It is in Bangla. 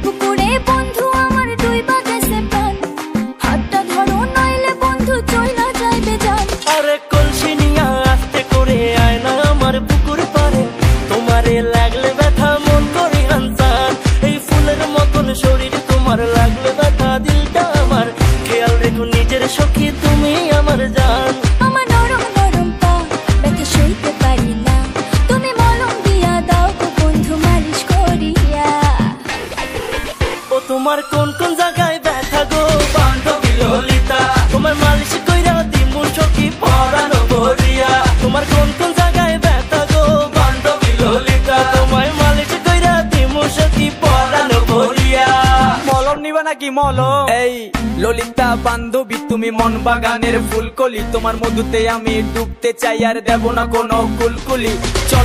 পুকুরে বন্ধু আমার ডুইবা গেছে প্রাণ, হাতটা ধরো নইলে বন্ধু চইলা যাইবে জান। আরে কলসি নিয়া আস্তে করে আয় না আমার পুকুর পারে, তোমারে লাগলে ব্যথা মন করে আনসান। এই ফুলের মতন শরীর তোমার লাগলে ব্যথা দিলটা আমার, খেয়াল রেখো নিজের সখী তুমি আমার জান। আমার নরম নরম পা ব্যথা সইতে পারি না, তুমি মলম দিয়া দাও গো বন্ধু মালিশ করিয়া। ও তোমার কোন কোন জায়গায় ব্যথা গো বান্ধবী ললিতা, তোমার মালিশ কইরা দিমু সখী পরানো ভরিয়া। তোমার কোন কোন জায়গায় ব্যথা গো বান্ধবী ললিতা, তোমার মালিশ কইরা দিমু সখী পরানো ভরিয়া। মলম নিবা নাকি মলম? এই ললিতা বান্ধবী তুমি মন বাগানের ফুলকলি, তোমার মধুতে আমি ডুবতে চাই আর দেব না কোনো কুলকুলি। চলো